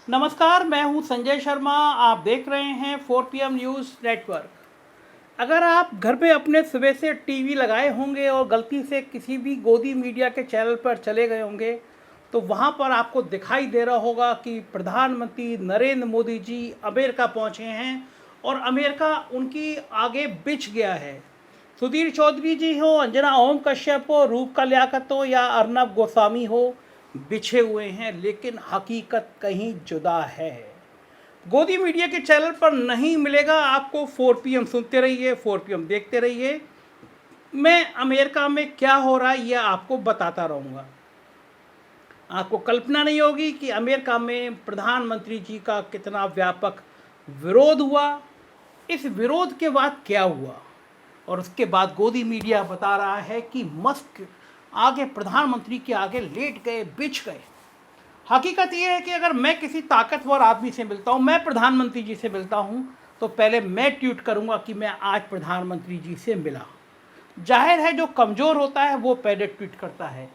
नमस्कार, मैं हूं संजय शर्मा। आप देख रहे हैं 4 PM न्यूज़ नेटवर्क। अगर आप घर पे अपने सुबह से टीवी लगाए होंगे और गलती से किसी भी गोदी मीडिया के चैनल पर चले गए होंगे, तो वहां पर आपको दिखाई दे रहा होगा कि प्रधानमंत्री नरेंद्र मोदी जी अमेरिका पहुंचे हैं और अमेरिका उनकी आगे बिछ गया है। सुधीर चौधरी जी हो, अंजना ओम कश्यप हो, रूपका लियाकत हो या अर्नब गोस्वामी हो, बिछे हुए हैं, लेकिन हकीकत कहीं जुदा है। गोदी मीडिया के चैनल पर नहीं मिलेगा आपको। 4 PM सुनते रहिए, 4 PM देखते रहिए। मैं अमेरिका में क्या हो रहा है यह आपको बताता रहूँगा। आपको कल्पना नहीं होगी कि अमेरिका में प्रधानमंत्री जी का कितना व्यापक विरोध हुआ। इस विरोध के बाद क्या हुआ, और उसके बाद गोदी मीडिया बता रहा है कि मस्क आगे प्रधानमंत्री के आगे लेट गए, बिछ गए। हकीकत यह है कि अगर मैं किसी ताकतवर आदमी से मिलता हूँ, मैं प्रधानमंत्री जी से मिलता हूँ, तो पहले मैं ट्वीट करूँगा कि मैं आज प्रधानमंत्री जी से मिला। जाहिर है जो कमज़ोर होता है वो पहले ट्वीट करता है।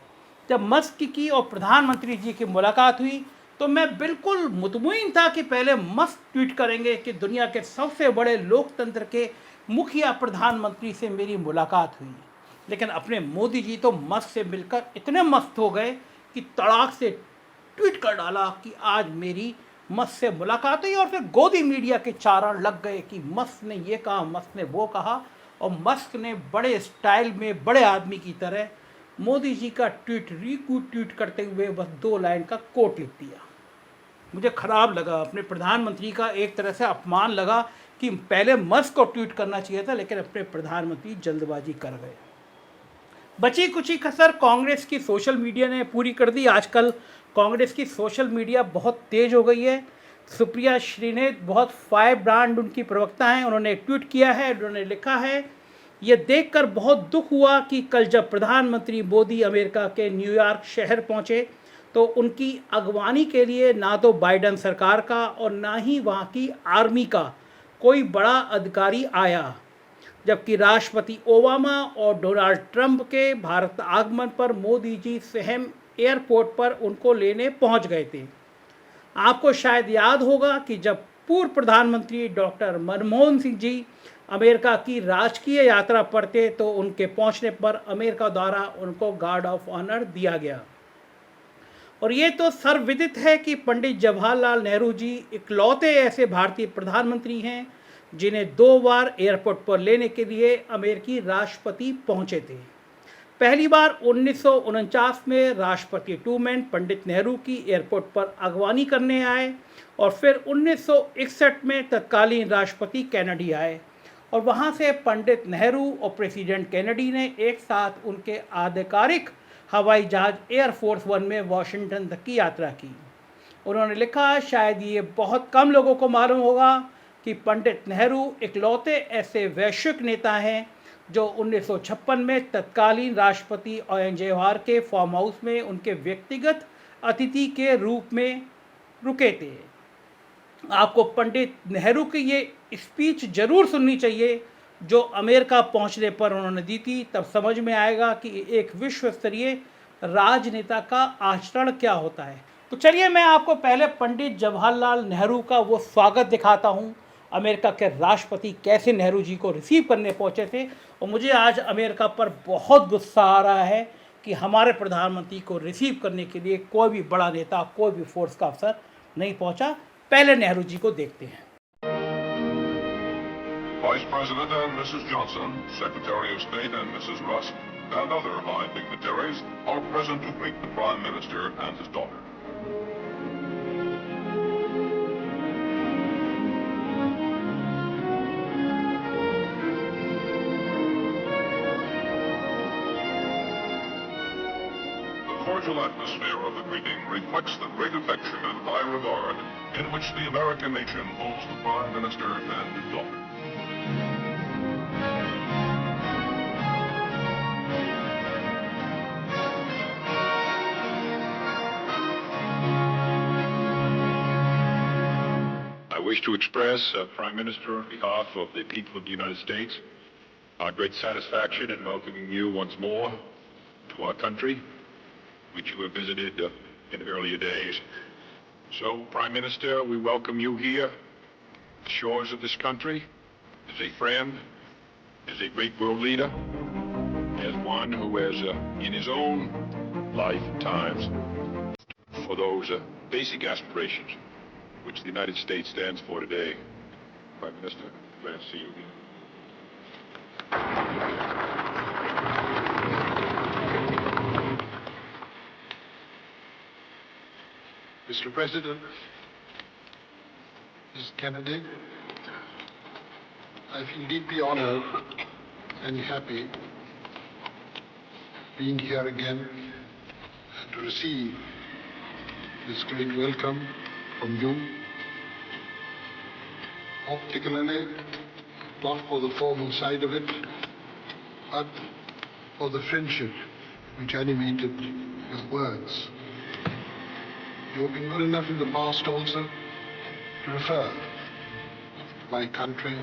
जब मस्क की और प्रधानमंत्री जी की मुलाकात हुई तो मैं बिल्कुल मुतमईन था कि पहले मस्क ट्वीट करेंगे कि दुनिया के सबसे बड़े लोकतंत्र के मुखिया प्रधानमंत्री से मेरी मुलाकात हुई। लेकिन अपने मोदी जी तो मस्क से मिलकर इतने मस्त हो गए कि तड़ाक से ट्वीट कर डाला कि आज मेरी मस्क से मुलाकात हुई। और फिर गोदी मीडिया के चारण लग गए कि मस्क ने ये कहा, मस्क ने वो कहा, और मस्क ने बड़े स्टाइल में बड़े आदमी की तरह मोदी जी का ट्वीट ट्वीट करते हुए बस 2 लाइन का कोट लिख दिया। मुझे ख़राब लगा, अपने प्रधानमंत्री का एक तरह से अपमान लगा कि पहले मस्क को ट्वीट करना चाहिए था, लेकिन अपने प्रधानमंत्री जल्दबाजी कर गए। बची कुची कसर कांग्रेस की सोशल मीडिया ने पूरी कर दी। आजकल कांग्रेस की सोशल मीडिया बहुत तेज हो गई है। सुप्रिया श्रीनेत बहुत फायर ब्रांड उनकी प्रवक्ता हैं, उन्होंने एक ट्वीट किया है, उन्होंने लिखा है, ये देखकर बहुत दुख हुआ कि कल जब प्रधानमंत्री मोदी अमेरिका के न्यूयॉर्क शहर पहुंचे तो उनकी अगवानी के लिए ना तो बाइडेन सरकार का और ना ही वहां की आर्मी का कोई बड़ा अधिकारी आया, जबकि राष्ट्रपति ओबामा और डोनाल्ड ट्रंप के भारत आगमन पर मोदी जी स्वयं एयरपोर्ट पर उनको लेने पहुंच गए थे। आपको शायद याद होगा कि जब पूर्व प्रधानमंत्री डॉक्टर मनमोहन सिंह जी अमेरिका की राजकीय यात्रा पर थे तो उनके पहुंचने पर अमेरिका द्वारा उनको गार्ड ऑफ ऑनर दिया गया। और ये तो सर्वविदित है कि पंडित जवाहरलाल नेहरू जी इकलौते ऐसे भारतीय प्रधानमंत्री हैं जिन्हें 2 बार एयरपोर्ट पर लेने के लिए अमेरिकी राष्ट्रपति पहुंचे थे। पहली बार 1949 में राष्ट्रपति ट्रूमैन पंडित नेहरू की एयरपोर्ट पर अगवानी करने आए, और फिर 1961 में तत्कालीन राष्ट्रपति कैनेडी आए, और वहां से पंडित नेहरू और प्रेसिडेंट कैनेडी ने एक साथ उनके आधिकारिक हवाई जहाज एयरफोर्स 1 में वाशिंगटन तक की यात्रा की। उन्होंने लिखा, शायद ये बहुत कम लोगों को मालूम होगा कि पंडित नेहरू इकलौते ऐसे वैश्विक नेता हैं जो 1956 में तत्कालीन राष्ट्रपति ON जवाहर के फार्म हाउस में उनके व्यक्तिगत अतिथि के रूप में रुके थे। आपको पंडित नेहरू की ये स्पीच जरूर सुननी चाहिए जो अमेरिका पहुंचने पर उन्होंने दी थी, तब समझ में आएगा कि एक विश्व स्तरीय राजनेता का आचरण क्या होता है। तो चलिए मैं आपको पहले पंडित जवाहरलाल नेहरू का वो स्वागत दिखाता हूँ। अमेरिका के राष्ट्रपति कैसे नेहरू जी को रिसीव करने पहुँचे थे। और मुझे आज अमेरिका पर बहुत गुस्सा आ रहा है कि हमारे प्रधानमंत्री को रिसीव करने के लिए कोई भी बड़ा नेता, कोई भी फोर्स का अफसर नहीं पहुँचा। पहले नेहरू जी को देखते हैं। Vice President and Mrs. Johnson, Secretary of State and Mrs. Rusk, and other high dignitaries are present to greet the Prime Minister and his daughter. The cordial atmosphere of the greeting reflects the great affection and high regard in which the American nation holds the Prime Minister and his daughter. I wish to express, Prime Minister, on behalf of the people of the United States, our great satisfaction in welcoming you once more to our country, which you have visited in earlier days. So, Prime Minister, we welcome you here, the shores of this country, as a friend, as a great world leader, as one who has, in his own life and times, for those basic aspirations which the United States stands for today. Prime Minister, glad to see you here. Mr. President, Ms. Kennedy, I feel deeply honored and happy being here again to receive this great welcome from you, particularly not for the formal side of it, but for the friendship which animated your words. You have been good enough in the past also to refer to my country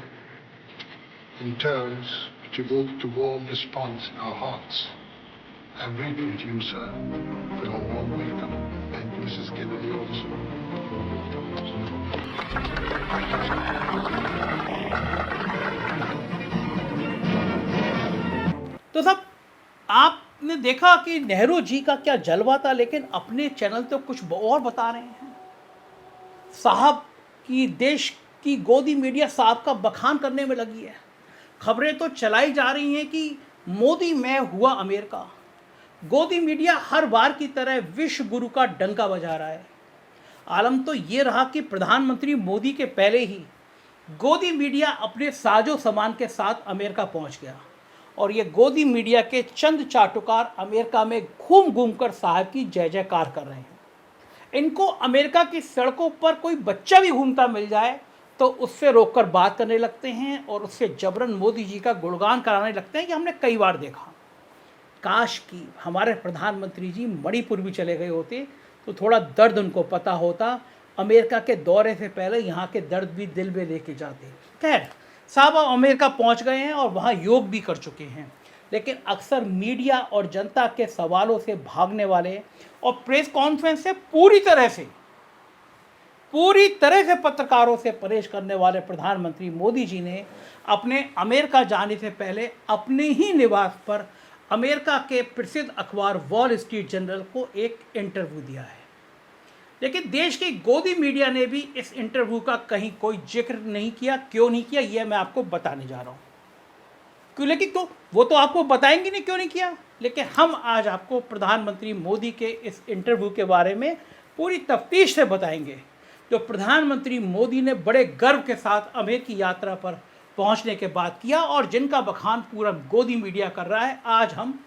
in terms which evoked a warm response in our hearts. I am grateful to you, sir, for your warm welcome, and to Mrs. Kennedy also. तो साहब, आपने देखा कि नेहरू जी का क्या जलवा था, लेकिन अपने चैनल तो कुछ और बता रहे हैं। साहब की देश की गोदी मीडिया साहब का बखान करने में लगी है। खबरें तो चलाई जा रही हैं कि मोदी में हुआ अमेरिका। गोदी मीडिया हर बार की तरह विश्व गुरु का डंका बजा रहा है। आलम तो ये रहा कि प्रधानमंत्री मोदी के पहले ही गोदी मीडिया अपने साजो सामान के साथ अमेरिका पहुंच गया और ये गोदी मीडिया के चंद चाटुकार अमेरिका में घूम घूम कर साहब की जय जयकार कर रहे हैं। इनको अमेरिका की सड़कों पर कोई बच्चा भी घूमता मिल जाए तो उससे रोककर बात करने लगते हैं और उससे जबरन मोदी जी का गुणगान कराने लगते हैं कि हमने कई बार देखा। काश कि हमारे प्रधानमंत्री जी मणिपुर भी चले गए होते तो थोड़ा दर्द उनको पता होता। अमेरिका के दौरे से पहले यहाँ के दर्द भी दिल में लेके जाते। खैर, साहब अमेरिका पहुँच गए हैं और वहाँ योग भी कर चुके हैं, लेकिन अक्सर मीडिया और जनता के सवालों से भागने वाले और प्रेस कॉन्फ्रेंस से पूरी तरह से पत्रकारों से परहेज करने वाले प्रधानमंत्री मोदी जी ने अपने अमेरिका जाने से पहले अपने ही निवास पर अमेरिका के प्रसिद्ध अखबार वॉल स्ट्रीट जर्नल को एक इंटरव्यू दिया है। लेकिन देश की गोदी मीडिया ने भी इस इंटरव्यू का कहीं कोई जिक्र नहीं किया। क्यों नहीं किया, यह मैं आपको बताने जा रहा हूँ। क्यों, लेकिन तो वो तो आपको बताएंगे नहीं क्यों नहीं किया। लेकिन हम आज आपको प्रधानमंत्री मोदी के इस इंटरव्यू के बारे में पूरी तफ्तीश से बताएंगे, जो प्रधानमंत्री मोदी ने बड़े गर्व के साथ अमेरिकी यात्रा पर पहुंचने के बाद किया और जिनका बखान पूरा गोदी मीडिया कर रहा है। आज हम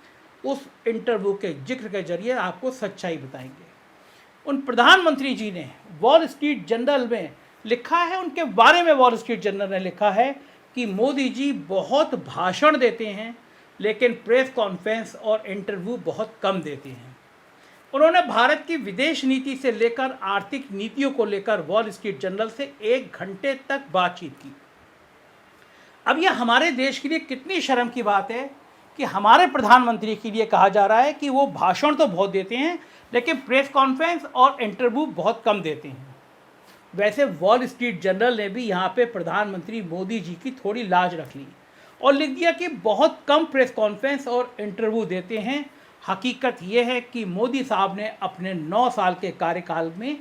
उस इंटरव्यू के जिक्र के जरिए आपको सच्चाई बताएंगे। उन प्रधानमंत्री जी ने वॉल स्ट्रीट जर्नल में लिखा है, उनके बारे में वॉल स्ट्रीट जर्नल ने लिखा है कि मोदी जी बहुत भाषण देते हैं लेकिन प्रेस कॉन्फ्रेंस और इंटरव्यू बहुत कम देते हैं। उन्होंने भारत की विदेश नीति से लेकर आर्थिक नीतियों को लेकर वॉल स्ट्रीट जर्नल से 1 घंटे तक बातचीत की। अब यह हमारे देश के लिए कितनी शर्म की बात है कि हमारे प्रधानमंत्री के लिए कहा जा रहा है कि वो भाषण तो बहुत देते हैं लेकिन प्रेस कॉन्फ्रेंस और इंटरव्यू बहुत कम देते हैं। वैसे वॉल स्ट्रीट जर्नल ने भी यहाँ पे प्रधानमंत्री मोदी जी की थोड़ी लाज रख ली और लिख दिया कि बहुत कम प्रेस कॉन्फ्रेंस और इंटरव्यू देते हैं। हकीकत यह है कि मोदी साहब ने अपने 9 साल के कार्यकाल में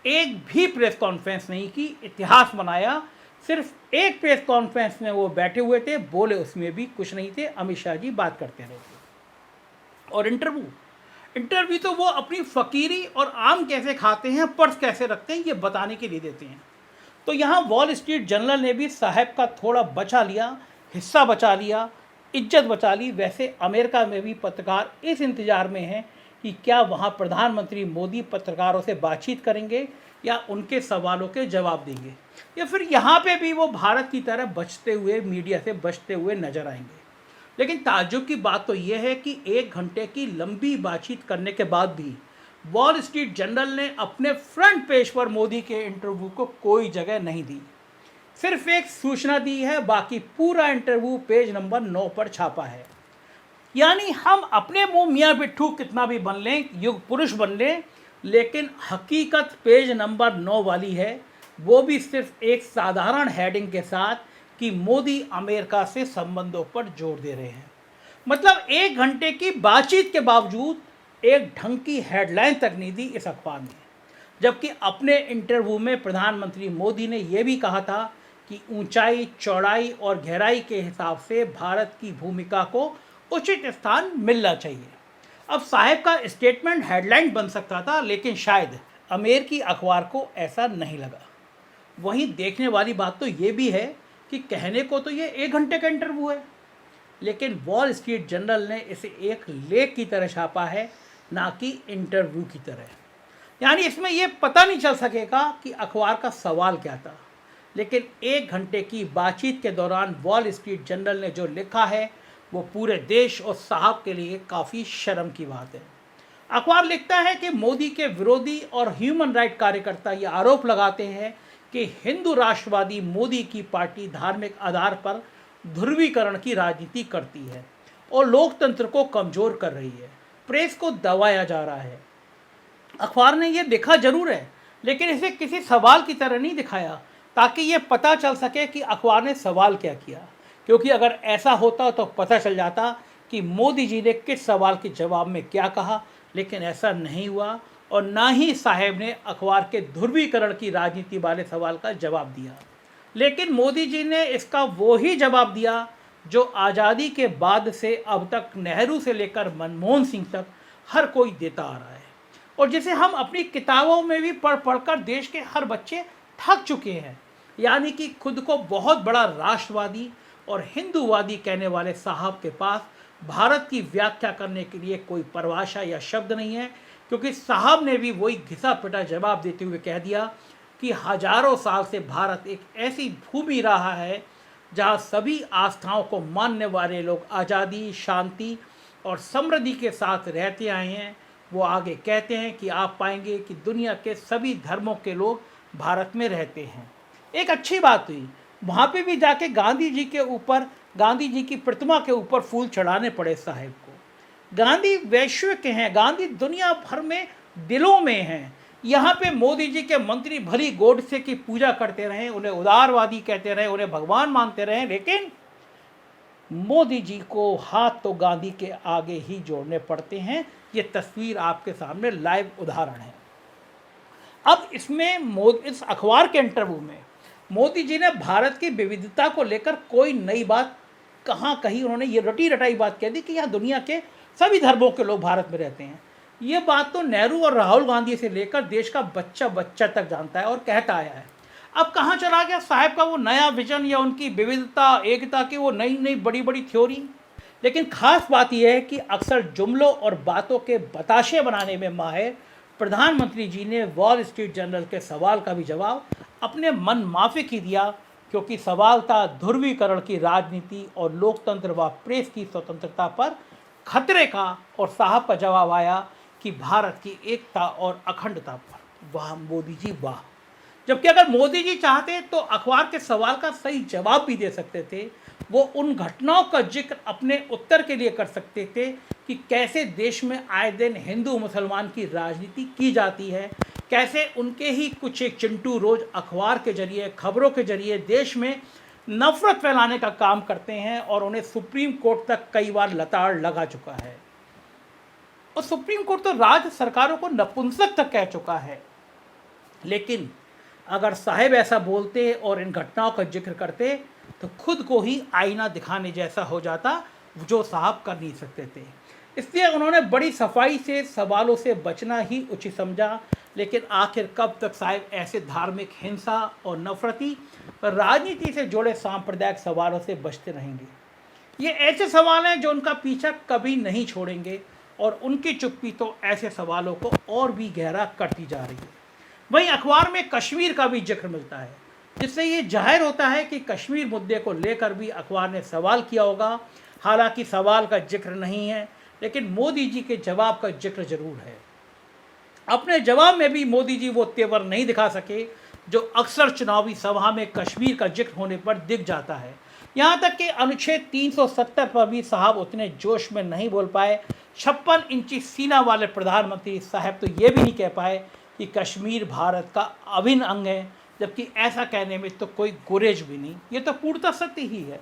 एक भी प्रेस कॉन्फ्रेंस नहीं की, इतिहास बनाया। सिर्फ एक प्रेस कॉन्फ्रेंस में वो बैठे हुए थे, बोले उसमें भी कुछ नहीं थे, अमित शाह जी बात करते रहे थे। और इंटरव्यू तो वो अपनी फ़कीरी और आम कैसे खाते हैं, पर्स कैसे रखते हैं, ये बताने के लिए देते हैं। तो यहाँ वॉल स्ट्रीट जर्नल ने भी साहब का थोड़ा बचा लिया, हिस्सा बचा लिया, इज्जत बचा ली। वैसे अमेरिका में भी पत्रकार इस इंतज़ार में हैं कि क्या वहाँ प्रधानमंत्री मोदी पत्रकारों से बातचीत करेंगे या उनके सवालों के जवाब देंगे, या फिर यहाँ पे भी वो भारत की तरह बचते हुए, मीडिया से बचते हुए नजर आएंगे। लेकिन ताज्जुब की बात तो ये है कि 1 घंटे की लंबी बातचीत करने के बाद भी वॉल स्ट्रीट जर्नल ने अपने फ्रंट पेज पर मोदी के इंटरव्यू को कोई जगह नहीं दी। सिर्फ एक सूचना दी है, बाकी पूरा इंटरव्यू पेज नंबर 9 पर छापा है। यानी हम अपने मुंह मियाँ बिट्ठू कितना भी बन लें, युग पुरुष बन लें, लेकिन हकीकत पेज नंबर 9 वाली है, वो भी सिर्फ एक साधारण हेडिंग के साथ कि मोदी अमेरिका से संबंधों पर जोर दे रहे हैं। मतलब 1 घंटे की बातचीत के बावजूद एक ढंग की हेडलाइन तक नहीं दी इस अखबार ने। जबकि अपने इंटरव्यू में प्रधानमंत्री मोदी ने यह भी कहा था कि ऊंचाई, चौड़ाई और गहराई के हिसाब से भारत की भूमिका को उचित स्थान मिलना चाहिए। अब साहब का स्टेटमेंट हेडलाइन बन सकता था, लेकिन शायद अमेरिकी अखबार को ऐसा नहीं लगा। वहीं देखने वाली बात तो ये भी है कि कहने को तो ये 1 घंटे का इंटरव्यू है, लेकिन वॉल स्ट्रीट जर्नल ने इसे एक लेख की तरह छापा है, ना कि इंटरव्यू की तरह। यानी इसमें यह पता नहीं चल सकेगा कि अखबार का सवाल क्या था, लेकिन 1 घंटे की बातचीत के दौरान वॉल स्ट्रीट जर्नल ने जो लिखा है वो पूरे देश और साहब के लिए काफ़ी शर्म की बात है। अखबार लिखता है कि मोदी के विरोधी और ह्यूमन राइट कार्यकर्ता ये आरोप लगाते हैं कि हिंदू राष्ट्रवादी मोदी की पार्टी धार्मिक आधार पर ध्रुवीकरण की राजनीति करती है और लोकतंत्र को कमज़ोर कर रही है, प्रेस को दबाया जा रहा है। अखबार ने यह लिखा जरूर है, लेकिन इसे किसी सवाल की तरह नहीं दिखाया ताकि ये पता चल सके कि अखबार ने सवाल क्या किया, क्योंकि अगर ऐसा होता तो पता चल जाता कि मोदी जी ने किस सवाल के जवाब में क्या कहा। लेकिन ऐसा नहीं हुआ और ना ही साहब ने अखबार के ध्रुवीकरण की राजनीति वाले सवाल का जवाब दिया। लेकिन मोदी जी ने इसका वो ही जवाब दिया जो आज़ादी के बाद से अब तक नेहरू से लेकर मनमोहन सिंह तक हर कोई देता आ रहा है, और जिसे हम अपनी किताबों में भी पढ़ कर देश के हर बच्चे थक चुके हैं। यानी कि खुद को बहुत बड़ा राष्ट्रवादी और हिंदूवादी कहने वाले साहब के पास भारत की व्याख्या करने के लिए कोई परिभाषा या शब्द नहीं है, क्योंकि साहब ने भी वही घिसा पिटा जवाब देते हुए कह दिया कि हजारों साल से भारत एक ऐसी भूमि रहा है जहां सभी आस्थाओं को मानने वाले लोग आज़ादी, शांति और समृद्धि के साथ रहते आए हैं। वो आगे कहते हैं कि आप पाएंगे कि दुनिया के सभी धर्मों के लोग भारत में रहते हैं। एक अच्छी बात हुई, वहाँ पे भी जाके गांधी जी के ऊपर, गांधी जी की प्रतिमा के ऊपर फूल चढ़ाने पड़े साहब को। गांधी वैश्विक हैं, गांधी दुनिया भर में दिलों में हैं। यहाँ पे मोदी जी के मंत्री भली गोडसे की पूजा करते रहे, उन्हें उदारवादी कहते रहे, उन्हें भगवान मानते रहे, लेकिन मोदी जी को हाथ तो गांधी के आगे ही जोड़ने पड़ते हैं। ये तस्वीर आपके सामने लाइव उदाहरण है। अब इसमें इस अखबार के इंटरव्यू में मोदी जी ने भारत की विविधता को लेकर कोई नई बात कहाँ कही। उन्होंने ये रटी रटाई बात कह दी कि यहाँ दुनिया के सभी धर्मों के लोग भारत में रहते हैं। ये बात तो नेहरू और राहुल गांधी से लेकर देश का बच्चा बच्चा तक जानता है और कहता आया है। अब कहाँ चला गया साहब का वो नया विजन या उनकी विविधता, एकता की वो नई नई बड़ी बड़ी थ्योरी। लेकिन खास बात यह है कि अक्सर जुमलों और बातों के बताशे बनाने में माहिर प्रधानमंत्री जी ने वॉल स्ट्रीट जर्नल के सवाल का भी जवाब अपने मन माफिक ही दिया, क्योंकि सवाल था ध्रुवीकरण की राजनीति और लोकतंत्र व प्रेस की स्वतंत्रता पर खतरे का, और साहब का जवाब आया कि भारत की एकता और अखंडता पर। वाह मोदी जी वाह। जबकि अगर मोदी जी चाहते तो अखबार के सवाल का सही जवाब भी दे सकते थे। वो उन घटनाओं का जिक्र अपने उत्तर के लिए कर सकते थे कि कैसे देश में आए दिन हिंदू मुसलमान की राजनीति की जाती है, कैसे उनके ही कुछ एक चिंटू रोज अखबार के जरिए, खबरों के जरिए देश में नफरत फैलाने का काम करते हैं, और उन्हें सुप्रीम कोर्ट तक कई बार लताड़ लगा चुका है। और सुप्रीम कोर्ट तो राज्य सरकारों को नपुंसक तक कह चुका है। लेकिन अगर साहब ऐसा बोलते और इन घटनाओं का जिक्र करते तो खुद को ही आईना दिखाने जैसा हो जाता, जो साहब कर नहीं सकते थे। इसलिए उन्होंने बड़ी सफाई से सवालों से बचना ही उचित समझा। लेकिन आखिर कब तक साहब ऐसे धार्मिक हिंसा और नफरती राजनीति से जुड़े सांप्रदायिक सवालों से बचते रहेंगे? ये ऐसे सवाल हैं जो उनका पीछा कभी नहीं छोड़ेंगे, और उनकी चुप्पी तो ऐसे सवालों को और भी गहरा करती जा रही है। वहीं अखबार में कश्मीर का भी जिक्र मिलता है, जिससे ये जाहिर होता है कि कश्मीर मुद्दे को लेकर भी अखबार ने सवाल किया होगा। हालांकि सवाल का जिक्र नहीं है, लेकिन मोदी जी के जवाब का जिक्र जरूर है। अपने जवाब में भी मोदी जी वो तेवर नहीं दिखा सके जो अक्सर चुनावी सभा में कश्मीर का जिक्र होने पर दिख जाता है। यहाँ तक कि अनुच्छेद 370 पर भी साहब उतने जोश में नहीं बोल पाए 56 इंची सीना वाले प्रधानमंत्री साहब तो ये भी नहीं कह पाए कि कश्मीर भारत का अभिन्न अंग है, जबकि ऐसा कहने में तो कोई गुरेज भी नहीं। ये तो पूर्णतः सत्य ही है।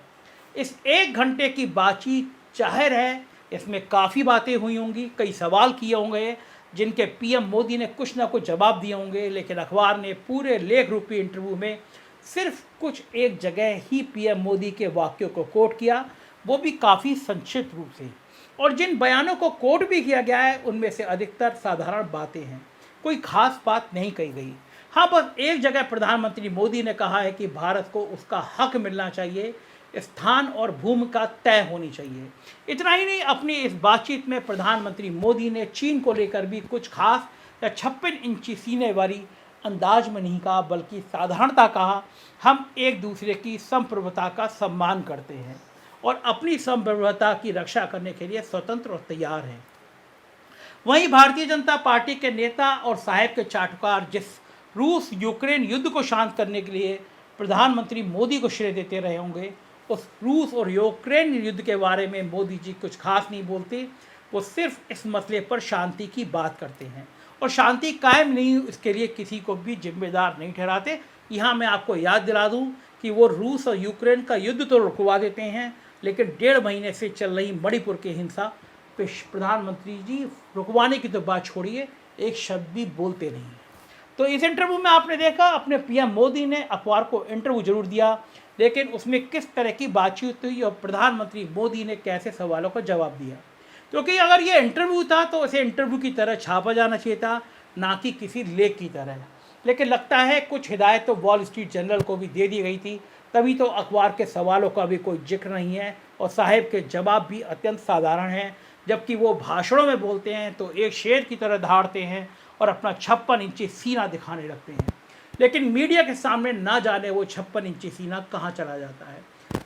इस 1 घंटे की बातचीत जाहिर है इसमें काफ़ी बातें हुई होंगी, कई सवाल किए होंगे जिनके पीएम मोदी ने कुछ ना कुछ जवाब दिए होंगे, लेकिन अखबार ने पूरे लेख रूपी इंटरव्यू में सिर्फ कुछ एक जगह ही पीएम मोदी के वाक्यों को कोट किया, वो भी काफ़ी संक्षिप्त रूप से। और जिन बयानों को कोट भी किया गया है उनमें से अधिकतर साधारण बातें हैं, कोई खास बात नहीं कही गई। हाँ, बस एक जगह प्रधानमंत्री मोदी ने कहा है कि भारत को उसका हक मिलना चाहिए, स्थान और भूमिका तय होनी चाहिए। इतना ही नहीं, अपनी इस बातचीत में प्रधानमंत्री मोदी ने चीन को लेकर भी कुछ खास या 56 इंची सीने वाली अंदाज में नहीं कहा, बल्कि साधारणता कहा। हम एक दूसरे की संप्रभुता का सम्मान करते हैं और अपनी संप्रभुता की रक्षा करने के लिए स्वतंत्र और तैयार हैं। वहीं भारतीय जनता पार्टी के नेता और साहेब के चाटुकार जिस रूस यूक्रेन युद्ध को शांत करने के लिए प्रधानमंत्री मोदी को श्रेय देते रहे होंगे, उस रूस और यूक्रेन युद्ध के बारे में मोदी जी कुछ खास नहीं बोलते। वो सिर्फ इस मसले पर शांति की बात करते हैं और शांति कायम नहीं इसके लिए किसी को भी जिम्मेदार नहीं ठहराते। यहाँ मैं आपको याद दिला दूँ कि वो रूस और यूक्रेन का युद्ध तो रुकवा देते हैं, लेकिन 1.5 महीने से चल रही मणिपुर की हिंसा पे प्रधानमंत्री जी रुकवाने की तो बात छोड़िए, एक शब्द भी बोलते नहीं। तो इस इंटरव्यू में आपने देखा अपने पीएम मोदी ने अखबार को इंटरव्यू जरूर दिया, लेकिन उसमें किस तरह की बातचीत हुई और प्रधानमंत्री मोदी ने कैसे सवालों का जवाब दिया। क्योंकि अगर ये इंटरव्यू था तो इसे इंटरव्यू की तरह छापा जाना चाहिए था, ना कि किसी लेख की तरह। लेकिन लगता है कुछ हिदायत तो वॉल स्ट्रीट जर्नल को भी दे दी गई थी, तभी तो अखबार के सवालों का भी कोई जिक्र नहीं है और साहिब के जवाब भी अत्यंत साधारण हैं। जबकि वो भाषणों में बोलते हैं तो एक शेर की तरह दहाड़ते हैं और अपना 56 इंची सीना दिखाने लगते हैं, लेकिन मीडिया के सामने ना जाने वो 56 इंची सीना कहाँ चला जाता है।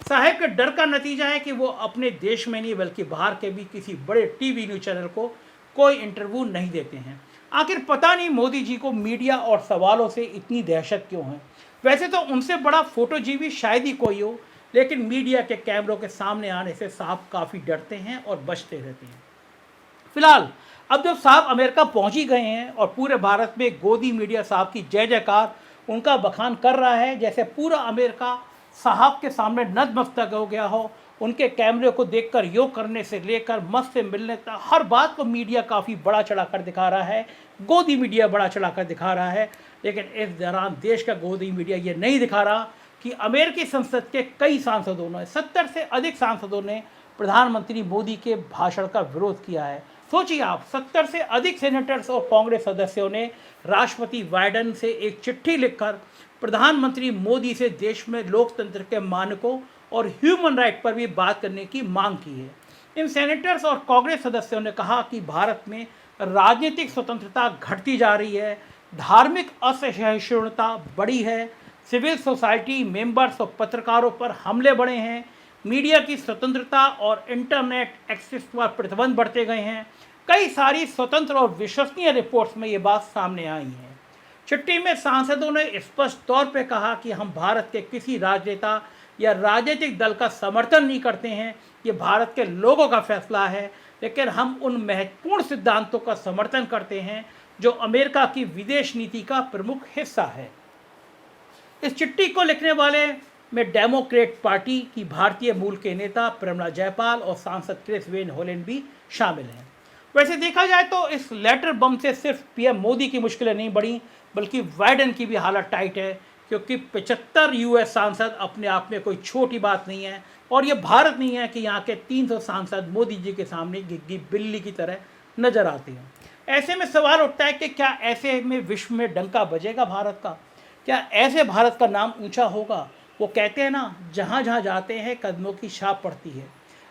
साहिब के डर का नतीजा है कि वो अपने देश में नहीं बल्कि बाहर के भी किसी बड़े टीवी न्यूज़ चैनल को कोई इंटरव्यू नहीं देते हैं। आखिर पता नहीं मोदी जी को मीडिया और सवालों से इतनी दहशत क्यों है। वैसे तो उनसे बड़ा फोटोजीवी शायद ही कोई हो, लेकिन मीडिया के कैमरों के सामने आने से साहब काफ़ी डरते हैं और बचते रहते हैं। फिलहाल अब जब साहब अमेरिका पहुंच ही गए हैं और पूरे भारत में गोदी मीडिया साहब की जय जयकार उनका बखान कर रहा है, जैसे पूरा अमेरिका साहब के सामने नतमस्तक हो गया हो। उनके कैमरे को देखकर योग करने से लेकर मस्त से मिलने तक हर बात को मीडिया काफ़ी बड़ा चढ़ाकर दिखा रहा है, गोदी मीडिया बड़ा चढ़ाकर दिखा रहा है। लेकिन इस दौरान देश का गोदी मीडिया ये नहीं दिखा रहा कि अमेरिकी संसद के कई सांसदों ने 70 से अधिक सांसदों ने प्रधानमंत्री मोदी के भाषण का विरोध किया है। सोचिए आप, 70 से अधिक सेनेटर्स और कांग्रेस सदस्यों ने राष्ट्रपति बाइडेन से एक चिट्ठी लिखकर प्रधानमंत्री मोदी से देश में लोकतंत्र के मानकों और ह्यूमन राइट पर भी बात करने की मांग की है। इन सेनेटर्स और कांग्रेस सदस्यों ने कहा कि भारत में राजनीतिक स्वतंत्रता घटती जा रही है, धार्मिक असहिष्णुता बढ़ी है, सिविल सोसाइटी मेंबर्स और पत्रकारों पर हमले बढ़े हैं, मीडिया की स्वतंत्रता और इंटरनेट एक्सेस पर प्रतिबंध बढ़ते गए हैं। कई सारी स्वतंत्र और विश्वसनीय रिपोर्ट्स में ये बात सामने आई है। चिट्ठी में सांसदों ने स्पष्ट तौर पर कहा कि हम भारत के किसी राजनेता या राजनीतिक दल का समर्थन नहीं करते हैं, ये भारत के लोगों का फैसला है, लेकिन हम उन महत्वपूर्ण सिद्धांतों का समर्थन करते हैं जो अमेरिका की विदेश नीति का प्रमुख हिस्सा है। इस चिट्ठी को लिखने वाले में डेमोक्रेट पार्टी की भारतीय मूल के नेता प्रमिला जयपाल और सांसद क्रिस वेन होलैंड भी शामिल हैं। वैसे देखा जाए तो इस लेटर बम से सिर्फ पीएम मोदी की मुश्किलें नहीं बढ़ी, बल्कि बाइडेन की भी हालत टाइट है, क्योंकि 75 यूएस सांसद अपने आप में कोई छोटी बात नहीं है। और ये भारत नहीं है कि यहाँ के 300 सांसद मोदी जी के सामने गिग्गी बिल्ली की तरह नजर आते हैं। ऐसे में सवाल उठता है कि क्या ऐसे में विश्व में डंका बजेगा भारत का? क्या ऐसे भारत का नाम ऊंचा होगा? वो कहते हैं ना, जहाँ जहाँ जाते हैं कदमों की छाप पड़ती है।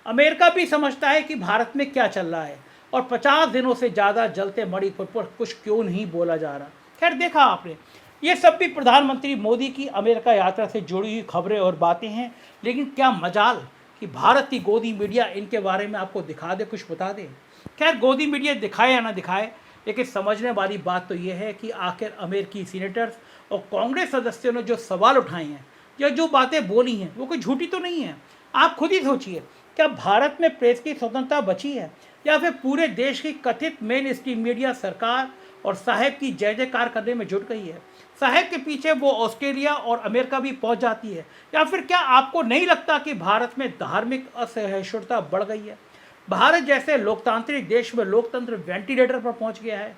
अमेरिका भी समझता है कि भारत में क्या चल रहा है और 50 दिनों से ज़्यादा जलते मणिपुर पर कुछ क्यों नहीं बोला जा रहा। खैर, देखा आपने, ये सब भी प्रधानमंत्री मोदी की अमेरिका यात्रा से जुड़ी हुई खबरें और बातें हैं। लेकिन क्या मजाल कि भारत की गोदी मीडिया इनके बारे में आपको दिखा दे, कुछ बता दे। खैर, गोदी मीडिया दिखाए या ना दिखाए, लेकिन समझने वाली बात तो ये है कि आखिर अमेरिकी सीनेटर्स और कांग्रेस सदस्यों ने जो सवाल उठाए हैं या जो बातें बोली हैं वो कोई झूठी तो नहीं है। आप खुद ही सोचिए, क्या भारत में प्रेस की स्वतंत्रता बची है? या फिर पूरे देश की कथित मेन स्ट्रीम मीडिया सरकार और साहेब की जय जयकार करने में जुट गई है? साहेब के पीछे वो ऑस्ट्रेलिया और अमेरिका भी पहुंच जाती है? या फिर क्या आपको नहीं लगता कि भारत में धार्मिक असहिष्णुता बढ़ गई है? भारत जैसे लोकतांत्रिक देश में लोकतंत्र वेंटिलेटर पर पहुंच गया है।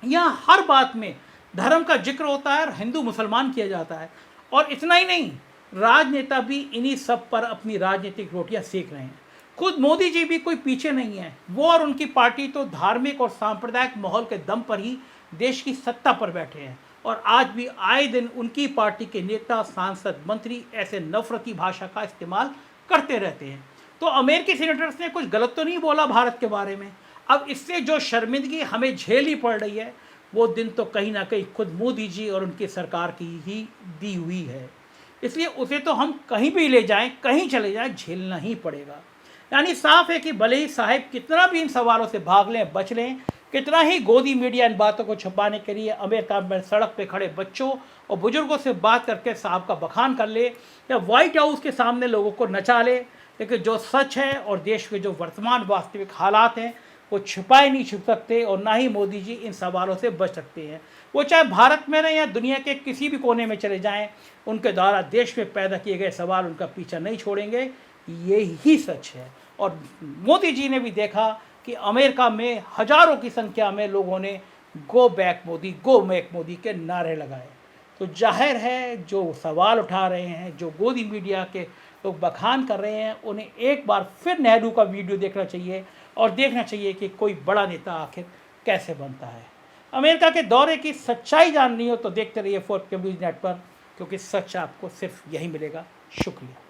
यहाँ हर बात में धर्म का जिक्र होता है और हिंदू मुसलमान किया जाता है। और इतना ही नहीं, राजनेता भी इन्हीं सब पर अपनी राजनीतिक रोटियां सेक रहे हैं। खुद मोदी जी भी कोई पीछे नहीं है। वो और उनकी पार्टी तो धार्मिक और सांप्रदायिक माहौल के दम पर ही देश की सत्ता पर बैठे हैं और आज भी आए दिन उनकी पार्टी के नेता, सांसद, मंत्री ऐसे नफरती भाषा का इस्तेमाल करते रहते हैं। तो अमेरिकी सीनेटर्स ने कुछ गलत तो नहीं बोला भारत के बारे में। अब इससे जो शर्मिंदगी हमें झेलनी पड़ रही है, वो दिन तो कहीं ना कहीं खुद मोदी जी और उनकी सरकार की ही दी हुई है। इसलिए उसे तो हम कहीं भी ले जाएं, कहीं चले जाएं, झेलना ही पड़ेगा। यानी साफ है कि भले ही साहिब कितना भी इन सवालों से भाग लें, बच लें, कितना ही गोदी मीडिया इन बातों को छुपाने के लिए अमेरिका में सड़क पे खड़े बच्चों और बुजुर्गों से बात करके साहब का बखान कर ले या व्हाइट हाउस के सामने लोगों को नचा ले, लेकिन जो सच है और देश के जो वर्तमान वास्तविक हालात हैं वो छुपाए नहीं छुप सकते और ना ही मोदी जी इन सवालों से बच सकते हैं। वो चाहे भारत में रहें या दुनिया के किसी भी कोने में चले जाएं, उनके द्वारा देश में पैदा किए गए सवाल उनका पीछा नहीं छोड़ेंगे। ये ही सच है। और मोदी जी ने भी देखा कि अमेरिका में हजारों की संख्या में लोगों ने go back Modi, go back Modi के नारे लगाए। तो जाहिर है जो सवाल उठा रहे हैं, जो गोदी मीडिया के लोग बखान कर रहे हैं, उन्हें एक बार फिर नेहरू का वीडियो देखना चाहिए और देखना चाहिए कि कोई बड़ा नेता आखिर कैसे बनता है। अमेरिका के दौरे की सच्चाई जाननी हो तो देखते रहिए 4PM न्यूज़ नेटवर्क, क्योंकि सच आपको सिर्फ यही मिलेगा। शुक्रिया।